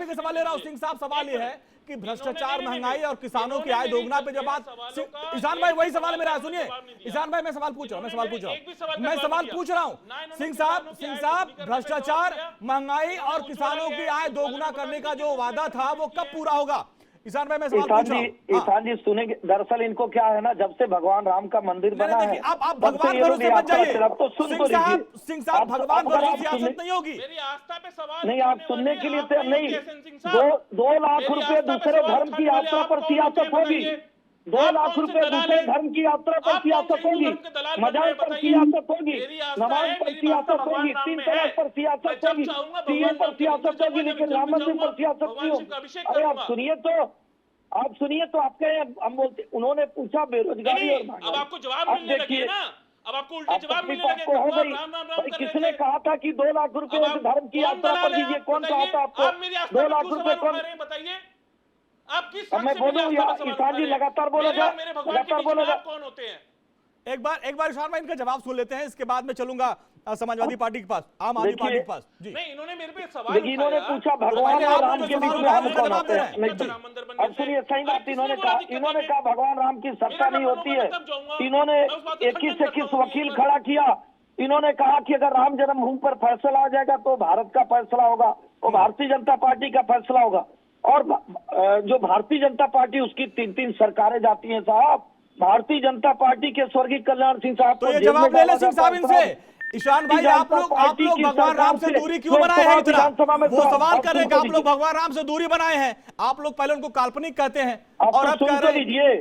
आप ही का सवाल ले रहा हूँ सिंह साहब। सवाल ये है कि भ्रष्टाचार, महंगाई और किसानों की आय दोगुना पे जब बात, ईशान भाई वही सवाल मेरा, सुनिए ईशान भाई, मैं सवाल पूछ रहा हूँ, सिंह साहब भ्रष्टाचार, महंगाई और किसानों की आय दोगुना करने का जो वादा था वो कब पूरा होगा? ईशान भाई मैं सवाल पूछ रहा हूँ। ईशान जी सुने, दरअसल इनको क्या है ना, जब से भगवान राम का मंदिर बना है, आप भगवान भरोसे मत जाइए, तो सुन तो लीजिए सिंह साहब, भगवान भरोसे सियासत नहीं होगी। मेरी आस्था पे सवाल नहीं, आप सुनने के लिए तैयार नहीं। 2 लाख रुपए दूसरे धर्म की यात्रा पर सियासत होगी, 2 लाख रुपए दूसरे धर्म की यात्रा पर सियासत होगी, मजार पर सियासत होगी, नमाज पर सियासत होगी, 3 तलाक पर सियासत होगी, सीएम पर सियासत होगी, लेकिन राम मंदिर पर सियासत नहीं होगी। अरे आप सुनिए तो आपके हम बोलते, उन्होंने पूछा बेरोजगारी और महंगाई। अब आपको जवाब मिलने लगे ना, अब आपको उल्टे जवाब मिलने लगे। भाई किसने कहा था कि 2 लाख रुपए धर्म की यात्रा पर दीजिए? कौन कहा था आपको? 2 लाख रुपए कौन? बताइए आप किस, मैं बोलूं या ईशान जी लगातार बोलेगा, लगातार बोलेगा। कौन होते हैं? एक बार ईशान भाई इनका जवाब सुन लेते हैं, इसके बाद में चलूंगा समाजवादी पार्टी के पास, आम आदमी पार्टी के पास। जी नहीं, इन्होंने मेरे पे सवाल उठाया, इन्होंने पूछा भगवान और राम के बीच में हम कौन होते हैं? अब सुनिए सही बात, इन्होंने कहा भगवान राम की सत्ता नहीं होती है। इन्होंने 21 वकील खड़ा किया। इन्होंने कहा कि अगर राम जन्मभूमि पर फैसला आ जाएगा तो भारत का फैसला होगा, वो भारतीय जनता पार्टी का फैसला होगा। और जो भारतीय जनता पार्टी, उसकी 3 सरकारें जाती हैं साहब। भारतीय जनता पार्टी के स्वर्गीय कल्याण सिंह साहब तो ये जवाब ले ले सिंह साहब इनसे। ईशान भाई आप लोग भगवान राम से दूरी क्यों बनाए हैं इतना? वो सवाल कर रहे हैं कि आप लोग भगवान राम से दूरी बनाए हैं। आप लोग पहले उनको काल्पनिक कहते हैं और अब कह रहे हैं।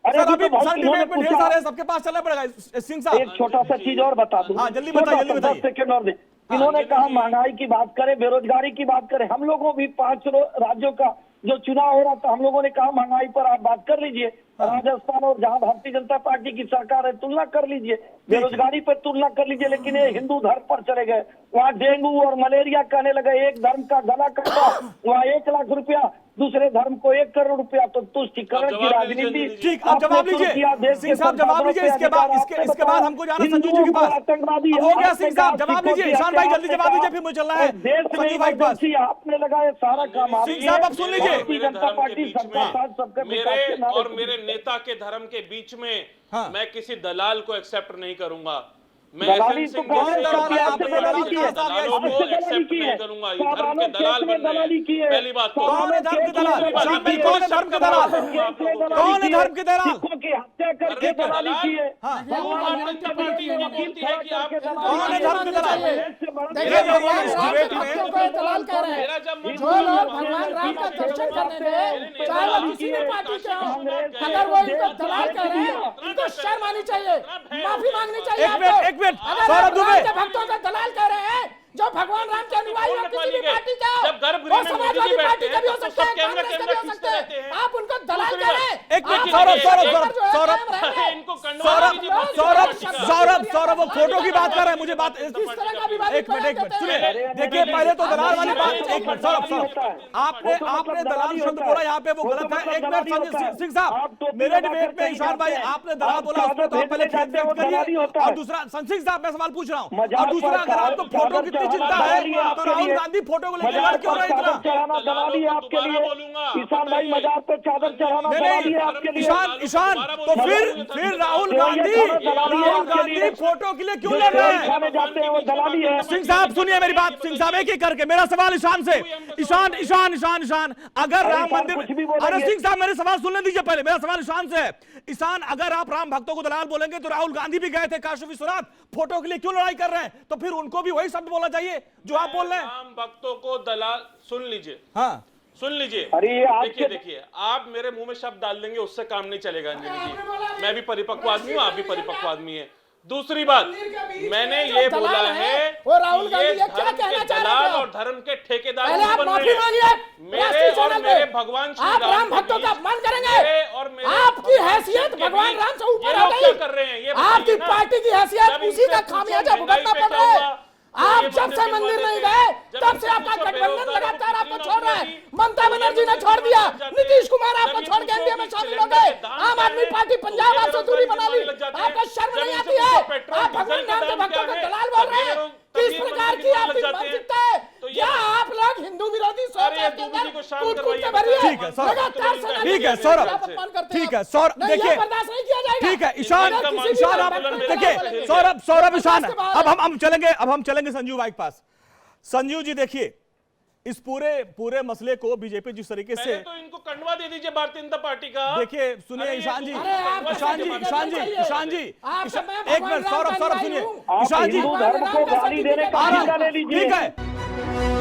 सर अभी डिबेट में ढेर सारे, सबके पास चलना पड़ेगा। सिंह साहब एक छोटा सा चीज और बता दूं। हाँ जल्दी बताइए। 10 सेकंड और दे। इन्होंने कहा महंगाई की बात करें, बेरोजगारी की बात करें। हम लोगों भी 5 राज्यों का जो चुनाव हो रहा था, हम लोगों ने कहा महंगाई पर आप बात कर लीजिए। राजस्थान और जहां भारतीय जनता पार्टी की सरकार है, तुलना कर लीजिए, बेरोजगारी पर तुलना कर लीजिए। लेकिन ये हिंदू धर्म पर चले गए, वहाँ डेंगू और मलेरिया कहने लगे। एक धर्म का गला कटा, वहाँ 1 लाख रुपया, दूसरे धर्म को 1 करोड़ रुपया। तो तुष्टिकरण की राजनीति। ठीक, अब जवाब लीजिए सिंह साहब, जवाब लीजिए। इसके बाद हमको जाना संजू जी के पास। हो गया सिंह साहब, जवाब लीजिए। ईशान भाई जल्दी जवाब लीजिए, फिर मुझे चलना है संजू भाई के पास। आपने लगाया सारा काम। सिंह साहब अब सुन लीजिए। जनता पार्टी मेरे और मेरे नेता के धर्म के बीच में मैं किसी दलाल को एक्सेप्ट नहीं करूंगा। मैं दलाली तो कौन दलालों को एक्सेप्ट नहीं करूंगा। ये धर्म के दलाल बन रहे हैं। पहली बात तो कौन है धर्म के दलाल? कौन है धर्म के दलाल? कौन है धर्म के दलाल? की हत्या करके दलाली की है। भारतीय जनता पार्टी ये बोलती है कि आप कौन है धर्म के दलाल? देखिए भगवान राम के भक्तों को दलाल कह रहे हैं। जो लोग भगवान राम का दर्शन करने गए, चाहे वो किसी भी पार्टी के हों, अगर वो इनको दलाल कह रहे हैं, इनको शर्म आनी चाहिए, माफी मांगनी चाहिए आपको। सौरभ दुबे के भक्तों को दलाल कह रहे हैं, जो भगवान राम के अनुयायी हो, किसी भी पार्टी का हो, वो समाजवादी पार्टी का भी हो सकता है, कांग्रेस का भी हो सकता है। आप उनको दलाल कह रहे हैं। सौरभ वो फोटो की बात कर रहे हैं। मुझे बात एक मिनट सुनिए। देखिए पहले तो दलाल वाली बात, एक मिनट सौरभ आपने दलाल शब्द बोला, यहाँ पे वो गलत है। एक मिनट सिंह साहब, मेरे डिबेट में ईशान भाई आपने दलाल बोला, उसमें तो आप पहले खेद व्यक्त करिए। और दूसरा सिंह साहब मैं सवाल पूछ रहा हूँ, और दूसरा अगर आपको फोटो की चिंता है तो राहुल गांधी फोटो को लेकर लड़ क्यों रहे इतना? चढ़ाना दलाली है आपके लिए। ईशान भाई मजार पे चादर चढ़ाना दलाली है आपके लिए। ईशान तो फिर राहुल गांधी फोटो के लिए क्यों लड़ रहे हैं? जाते हैं वो दलाली है। सिंह साहब सुनिए मेरी बात। सिंह साहब एक एक करके मेरा सवाल ईशान से। ईशान अगर राम मंदिर, अरे सिंह साहब मेरे सवाल सुनने दीजिए पहले। मेरा सवाल ईशान से है। ईशान अगर आप राम भक्तों को दलाल बोलेंगे तो राहुल गांधी भी गए थे काशी विश्वनाथ, फोटो के लिए क्यों लड़ाई कर रहे हैं? तो फिर उनको भी वही शब्द बोलना चाहिए जो आप बोल रहे हैं। राम भक्तों को दलाल, सुन लीजिए, हाँ सुन लीजिए। अरे देखिए आप मेरे मुंह में शब्द डाल देंगे, उससे काम नहीं चलेगा अंजलि जी। मैं भी परिपक्व आदमी हूँ, आप भी परिपक्व आदमी है। दूसरी बात, मैंने ये बोला है वो राहुल गांधी ये क्या धर्म के कहना चाह दलाल रहे हैं? और धर्म के ठेकेदार पहले आप बन माफी रहे हैं। मांगिए। मेरे और मेरे भगवान श्री आप राम के भक्तों का बीच, अपमान करेंगे। मेरे और मेरे आपकी भगवान हैसियत के भगवान बीच राम से ऊपर ये आ लोग क्या गई। कर रहे हैं? ये आपकी बताइए ना। पार्टी की हैसियत जब उसी इनसे का पूछो खामियाजा महंगाई भुगतना पे पड़ क्या रहा है। हुआ? आप ये जब से मंदिर मंदिर नहीं बनवाते गए, थे, तब से जब आपका इनसे गठबंधन पूछो लगातार आपको बेरोजगारी छोड़ रहा है। थी, ममता बनर्जी ने छोड़ दिया, नीतीश कुमार आपको छोड़ के एनडीए में शामिल हो गए। आम आदमी पार्टी पंजाब आपसे दूरी बना ली। आपको शर्म नहीं आती है? आप भगवान राम के भक्तों को दलाल बोल रहे हैं। किस प्रकार की आपकी मानसिकता है? क्या आप लोग हिंदू विरोधी सोच अरे ये आपके दूबी अंदर जी को शांत कूट-कूट करवाइए। के भरी है। ठीक है, सौरभ। लगातार सेना ठीक है, की सौरभ। आप अपमान करते ठीक हैं। है, सौरभ, नहीं, ये देखिए। बर्दाश्त नहीं किया जाएगा। ठीक है, ईशान, अगर किसी भी ईशान आप आंदोलन में देखिए, चलेंगे। सौरभ ईशान, बर्दाश्त के बाहर अब हम चलेंगे संजीव भाई के पास। संजीव जी देखिए, इस पूरे मसले को बीजेपी जिस तरीके से, पहले तो इनको कंडवा दे दीजिए भारतीय जनता पार्टी का। देखिए सुनिए अरे ये ईशान जी, अरे आप ईशान जी, कैसे ईशान जी, चाहिए? ईशान जी, आप सब मैं एक मिनट, भगवान राम सौरभ का सुनिए, अनुयायी हूं। ईशान जी, हिंदू धर्म को गाली देने का आ रहा हूं। हवाला ले लीजिए। ठीक है,